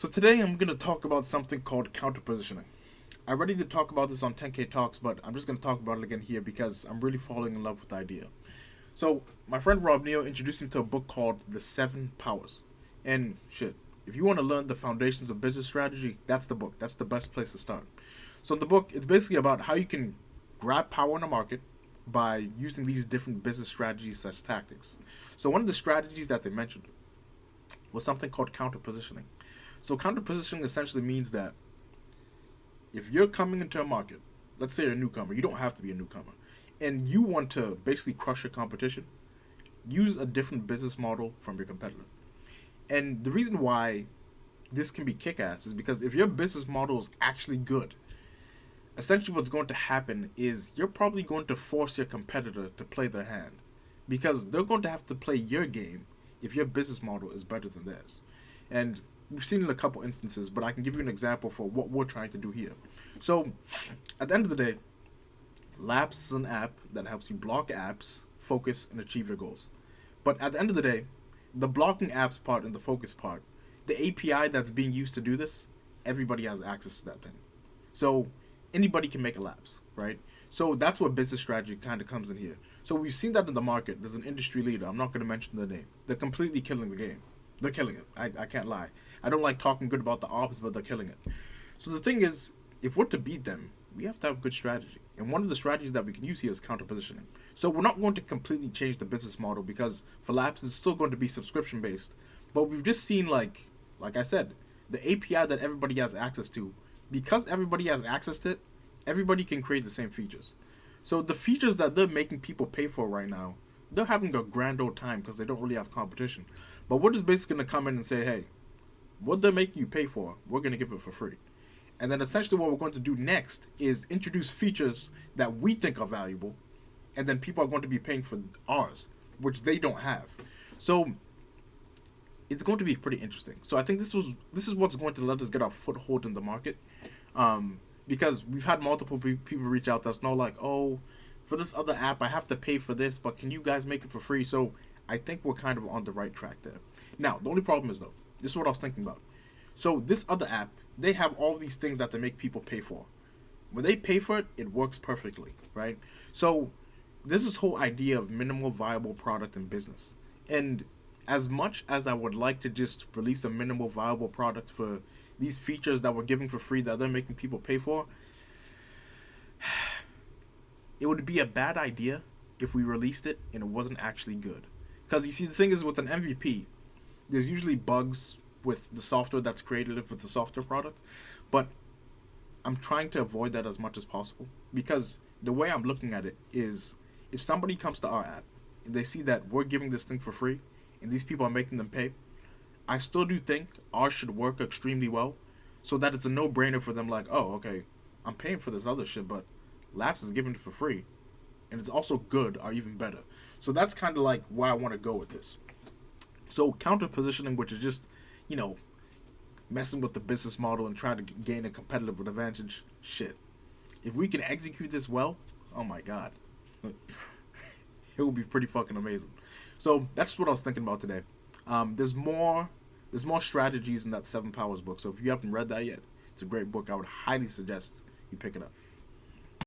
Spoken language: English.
So today I'm going to talk about something called counterpositioning. I already did talk about this on 10K Talks, but I'm just going to talk about it again here because I'm really falling in love with the idea. So my friend Rob Neal introduced me to a book called The Seven Powers. And shit, if you want to learn the foundations of business strategy, that's the book. That's the best place to start. So in the book, it's basically about how you can grab power in the market by using these different business strategies as tactics. So one of the strategies that they mentioned was something called counterpositioning. So counterpositioning essentially means that if you're coming into a market, let's say you're a newcomer, you don't have to be a newcomer, and you want to basically crush your competition, use a different business model from your competitor. And the reason why this can be kick-ass is because if your business model is actually good, essentially what's going to happen is you're probably going to force your competitor to play their hand because they're going to have to play your game if your business model is better than theirs. And we've seen it in a couple instances, but I can give you an example for what we're trying to do here. So, at the end of the day, Labs is an app that helps you block apps, focus, and achieve your goals. But at the end of the day, the blocking apps part and the focus part, the API that's being used to do this, everybody has access to that thing. So, anybody can make a Labs, right? So that's where business strategy kind of comes in here. So we've seen that in the market. There's an industry leader. I'm not going to mention the name. They're completely killing the game. They're killing it. I can't lie. I don't like talking good about the ops, but they're killing it. So the thing is, if we're to beat them, we have to have good strategy. And one of the strategies that we can use here is counter-positioning. So we're not going to completely change the business model because for Labs it's still going to be subscription based. But we've just seen like I said, the API that everybody has access to, because everybody has access to it, everybody can create the same features. So the features that they're making people pay for right now, they're having a grand old time because they don't really have competition. But we're just basically going to come in and say, hey, what they're making you pay for, we're going to give it for free. And then essentially what we're going to do next is introduce features that we think are valuable, and then people are going to be paying for ours, which they don't have. So it's going to be pretty interesting. So I think this is what's going to let us get our foothold in the market, because we've had multiple people reach out to us, know like, oh, for this other app I have to pay for this, but can you guys make it for free? So I think we're kind of on the right track there. Now the only problem is though, this is what I was thinking about. So this other app, they have all these things that they make people pay for. When they pay for it, it works perfectly, right? So this is whole idea of minimal viable product in business. And as much as I would like to just release a minimal viable product for these features that we're giving for free that they're making people pay for, it would be a bad idea if we released it and it wasn't actually good. Because you see, the thing is with an MVP, there's usually bugs with the software that's created with the software product, but I'm trying to avoid that as much as possible because the way I'm looking at it is if somebody comes to our app and they see that we're giving this thing for free and these people are making them pay, I still do think ours should work extremely well so that it's a no-brainer for them like, oh, okay, I'm paying for this other shit, but Labs is giving it for free and it's also good or even better. So that's kind of like where I want to go with this. So counter positioning, which is just, messing with the business model and trying to gain a competitive advantage, shit. If we can execute this well, oh my god, it will be pretty fucking amazing. So that's what I was thinking about today. There's more strategies in that Seven Powers book. So if you haven't read that yet, it's a great book. I would highly suggest you pick it up.